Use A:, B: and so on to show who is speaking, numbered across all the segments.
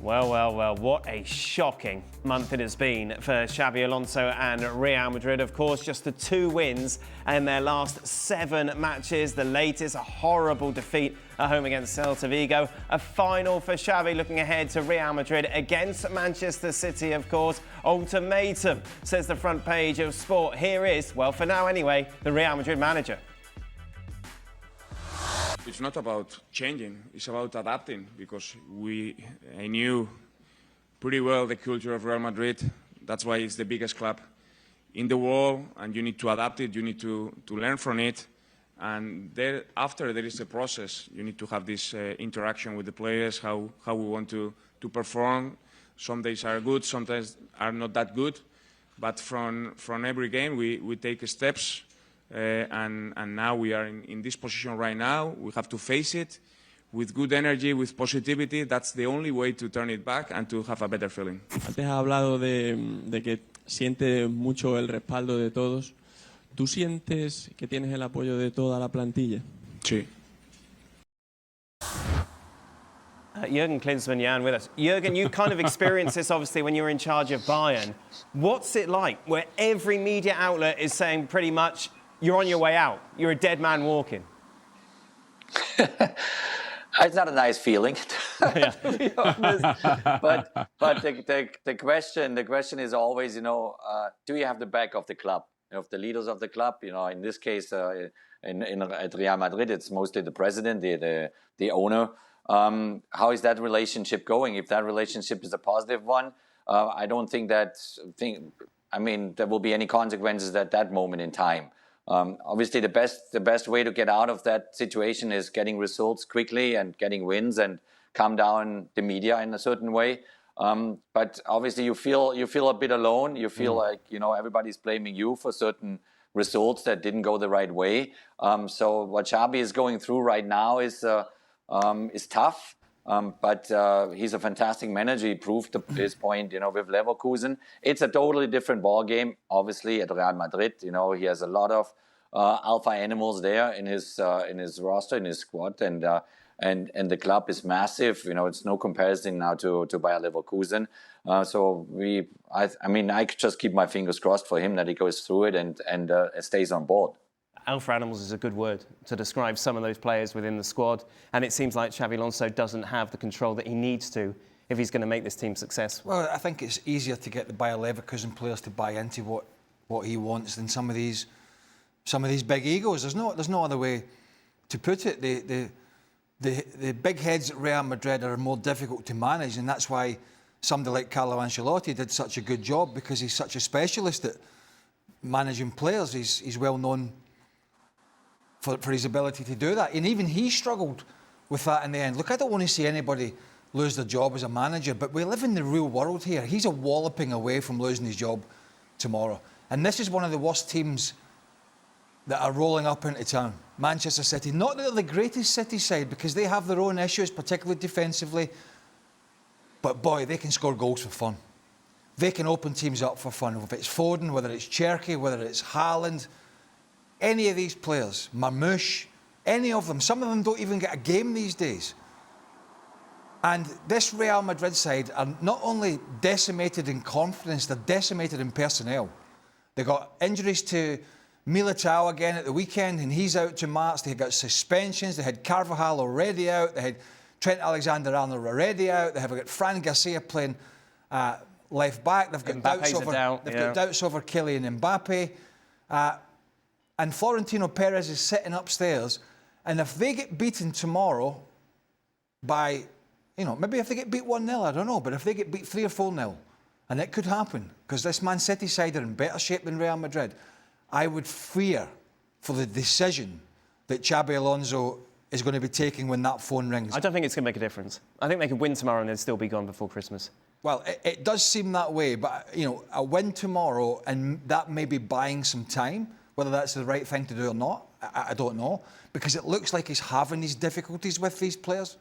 A: Well, well, well, what a shocking month it has been for Xabi Alonso and Real Madrid. Of course, just the 2 wins in their last 7 matches. The latest, a horrible defeat at home against Celta Vigo. A final for Xabi looking ahead to Real Madrid against Manchester City, of course. Ultimatum, says the front page of Sport. Here is, well, for now anyway, the Real Madrid manager.
B: It's not about changing, it's about adapting, because I knew pretty well the culture of Real Madrid. That's why it's the biggest club in the world, and you need to adapt it, you need to learn from it. And after there is a process. You need to have this interaction with the players, how we want to perform. Some days are good, sometimes are not that good. But from every game we take steps. And now we are in this position right now. We have to face it with good energy, with positivity. That's the only way to turn it back and to have a better feeling.
C: Antes ha hablado de que siente mucho el respaldo de todos. ¿Tú sientes que tienes el apoyo de toda la plantilla?
B: Sí.
A: Jurgen Klinsmann, Jan, with us. Jurgen, you kind of experienced this, obviously, when you were in charge of Bayern. What's it like where every media outlet is saying pretty much, you're on your way out, you're a dead man walking?
D: It's not a nice feeling, to be honest. But the question is always, do you have the back of the club, of the leaders of the club? In this case, at Real Madrid, it's mostly the president, the owner. How is that relationship going? If that relationship is a positive one, I don't think there will be any consequences at that moment in time. Obviously, the best way to get out of that situation is getting results quickly and getting wins and calm down the media in a certain way. But obviously, you feel a bit alone. You feel like everybody's blaming you for certain results that didn't go the right way. So what Xabi is going through right now is tough. But he's a fantastic manager. He proved his point, with Leverkusen. It's a totally different ball game, obviously, at Real Madrid. He has a lot of alpha animals there in his roster, in his squad, and the club is massive. It's no comparison now to Bayer Leverkusen. So I just keep my fingers crossed for him that he goes through it and stays on board.
A: Alpha animals is a good word to describe some of those players within the squad. And it seems like Xabi Alonso doesn't have the control that he needs to if he's going to make this team successful.
E: Well, I think it's easier to get the Bayer Leverkusen players to buy into what he wants than some of these big egos. There's no other way to put it. The big heads at Real Madrid are more difficult to manage, and that's why somebody like Carlo Ancelotti did such a good job, because he's such a specialist at managing players. He's well known for his ability to do that. And even he struggled with that in the end. Look, I don't want to see anybody lose their job as a manager, but we live in the real world here. He's a walloping away from losing his job tomorrow. And this is one of the worst teams that are rolling up into town. Manchester City. Not that they're the greatest City side, because they have their own issues, particularly defensively. But boy, they can score goals for fun. They can open teams up for fun. If it's Foden, whether it's Cherky, whether it's Haaland, any of these players, Marmoush, any of them, some of them don't even get a game these days. And this Real Madrid side are not only decimated in confidence, they're decimated in personnel. They got injuries to Militao again at the weekend, and he's out to March. They got suspensions. They had Carvajal already out. They had Trent Alexander-Arnold already out. They have got Fran Garcia playing left back. They've got doubts over Kylian Mbappe. And Florentino Perez is sitting upstairs, and if they get beaten tomorrow by, maybe if they get beat 1-0, I don't know, but if they get beat 3 or 4-0, and it could happen, because this Man City side are in better shape than Real Madrid, I would fear for the decision that Xabi Alonso is going to be taking when that phone rings.
A: I don't think it's going to make a difference. I think they could win tomorrow and they'd still be gone before Christmas.
E: Well, it does seem that way, but, a win tomorrow, and that may be buying some time. Whether that's the right thing to do or not, I don't know. Because it looks like he's having these difficulties with these players.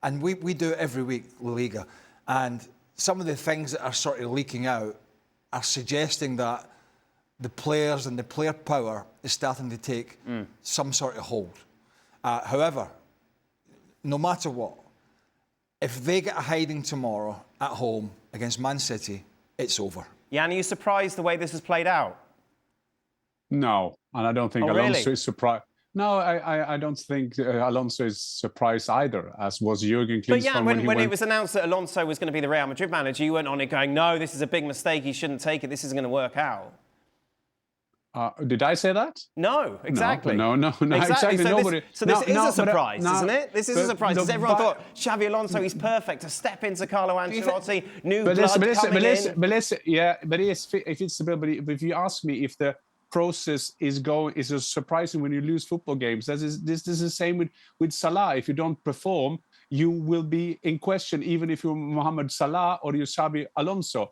E: And we do it every week, La Liga. And some of the things that are sort of leaking out are suggesting that the players and the player power is starting to take some sort of hold. However, no matter what, if they get a hiding tomorrow at home against Man City, it's over.
A: Jan, are you surprised the way this has played out?
F: No, and I don't think Alonso
A: really?
F: is surprised. No, I don't think Alonso is surprised either, as was Jurgen Klinsmann
A: But yeah, when
F: when
A: it was announced that Alonso was going to be the Real Madrid manager, you went on it going, no, this is a big mistake, he shouldn't take it, this isn't going to work out.
F: Did I say that?
A: No, exactly.
F: No, exactly.
A: So
F: Nobody.
A: This is a surprise, isn't it? This is a surprise, because everyone thought, Xabi Alonso, he's perfect to step into Carlo Ancelotti, new blood coming in.
F: But listen, yeah, but if you ask me if the process is surprising when you lose football games, this is the same with Salah. If you don't perform, you will be in question, even if you're Mohamed Salah or you're Xabi Alonso.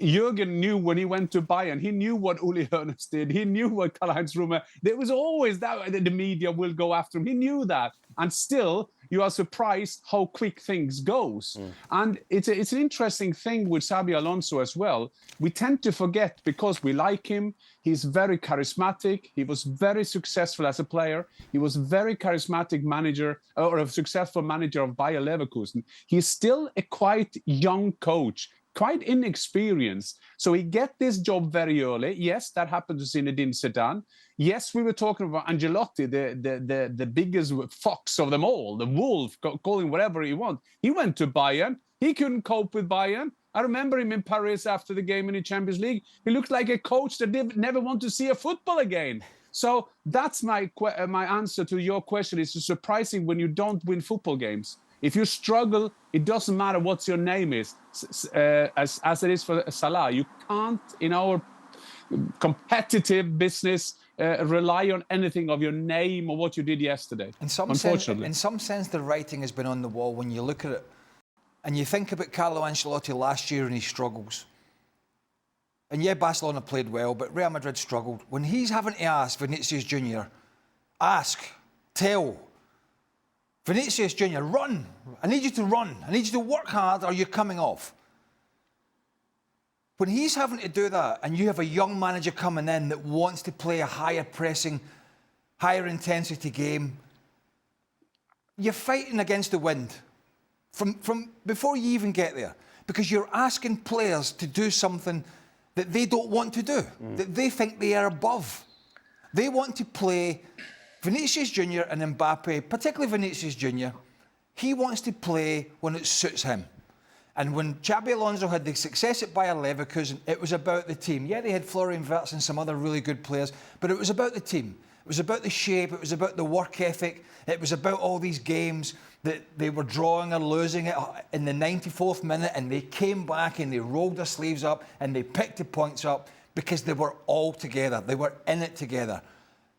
F: Jurgen knew when he went to Bayern, he knew what Uli Hoeneß did. He knew what Karl-Heinz Rummenigge. There was always that the media will go after him. He knew that. And still, you are surprised how quick things goes. And it's an interesting thing with Xabi Alonso as well. We tend to forget, because we like him, he's very charismatic. He was very successful as a player. He was very charismatic manager, or a successful manager of Bayer Leverkusen. He's still a quite young coach, quite inexperienced. So he get this job very early. Yes, that happened to Zinedine Zidane. Yes, we were talking about Ancelotti, the biggest fox of them all, the wolf, call him whatever he wants. He went to Bayern. He couldn't cope with Bayern. I remember him in Paris after the game in the Champions League. He looked like a coach that never want to see a football again. So that's my answer to your question. It's surprising when you don't win football games. If you struggle, it doesn't matter what your name is, as it is for Salah. You can't, in our competitive business, rely on anything of your name or what you did yesterday, unfortunately.
E: In some sense, the writing has been on the wall when you look at it. And you think about Carlo Ancelotti last year and his struggles. And yeah, Barcelona played well, but Real Madrid struggled. When he's having to ask Vinicius Jr., tell Vinicius Jr., run. I need you to run. I need you to work hard or you're coming off. When he's having to do that and you have a young manager coming in that wants to play a higher pressing, higher intensity game, you're fighting against the wind from before you even get there, because you're asking players to do something that they don't want to do, that they think they are above. They want to play. Vinicius Jr. and Mbappe, particularly Vinicius Jr., he wants to play when it suits him. And when Xabi Alonso had the success at Bayer Leverkusen, it was about the team. Yeah, they had Florian Wirtz and some other really good players, but it was about the team. It was about the shape, it was about the work ethic, it was about all these games that they were drawing or losing it in the 94th minute, and they came back and they rolled their sleeves up and they picked the points up because they were all together. They were in it together.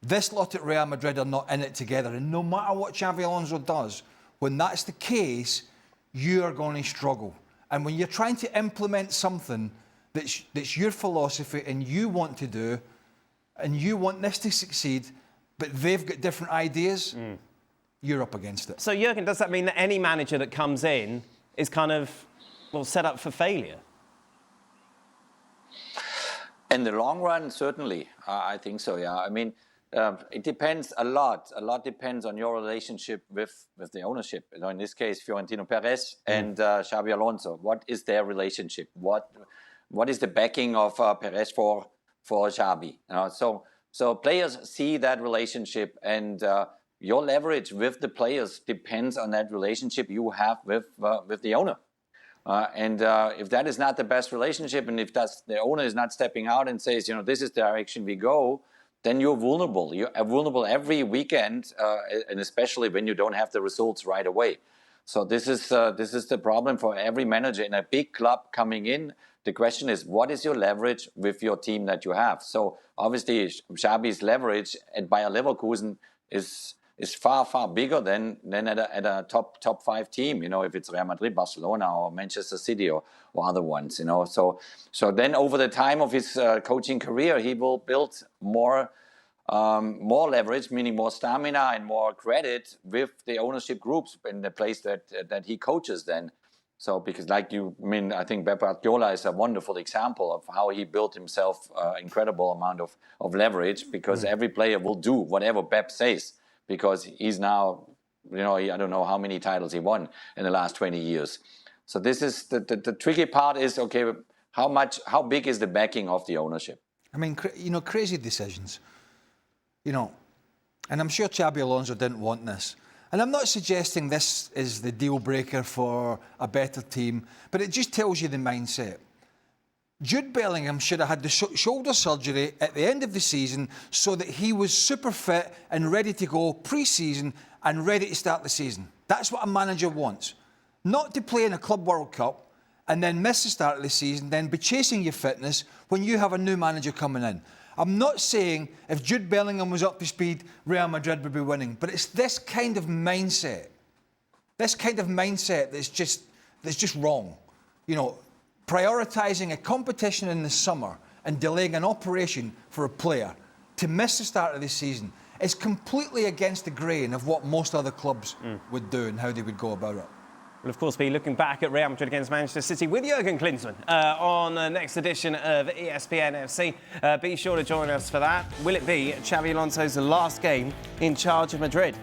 E: This lot at Real Madrid are not in it together. And no matter what Xabi Alonso does, when that's the case, you are going to struggle. And when you're trying to implement something that's your philosophy and you want to do, and you want this to succeed, but they've got different ideas, you're up against it.
A: So, Jurgen, does that mean that any manager that comes in is kind of, set up for failure?
D: In the long run, certainly. I think so, yeah. I mean, it depends a lot. A lot depends on your relationship with the ownership. You know, in this case, Florentino Perez and Xabi Alonso. What is their relationship? What is the backing of Perez for Xabi? You know, so players see that relationship, and your leverage with the players depends on that relationship you have with the owner. And if that is not the best relationship, and if the owner is not stepping out and says, you know, this is the direction we go, then you're vulnerable. You're vulnerable every weekend, and especially when you don't have the results right away. So this is the problem for every manager in a big club coming in. The question is, what is your leverage with your team that you have? So obviously, Xabi's leverage at Bayer Leverkusen is far, far bigger than at a top five team, you know, if it's Real Madrid, Barcelona, or Manchester City, or other ones, you know. So then over the time of his coaching career, he will build more leverage, meaning more stamina and more credit with the ownership groups in the place that he coaches then. So because I think Pep Guardiola is a wonderful example of how he built himself incredible amount of leverage, because every player will do whatever Pep says, because he's now You know, I don't know how many titles he won in the last 20 years. So this is the tricky part is, okay, how big is the backing of the ownership?
E: I mean, you know, crazy decisions. You know, and I'm sure Xabi Alonso didn't want this. And I'm not suggesting this is the deal breaker for a better team, but it just tells you the mindset. Jude Bellingham should have had the shoulder surgery at the end of the season so that he was super fit and ready to go pre-season and ready to start the season. That's what a manager wants. Not to play in a Club World Cup and then miss the start of the season, then be chasing your fitness when you have a new manager coming in. I'm not saying if Jude Bellingham was up to speed, Real Madrid would be winning, but it's this kind of mindset. This kind of mindset that's just wrong. You know, prioritising a competition in the summer and delaying an operation for a player to miss the start of the season is completely against the grain of what most other clubs would do and how they would go about it.
A: We'll, of course, be looking back at Real Madrid against Manchester City with Jurgen Klinsmann on the next edition of ESPN FC. Be sure to join us for that. Will it be Xabi Alonso's last game in charge of Madrid?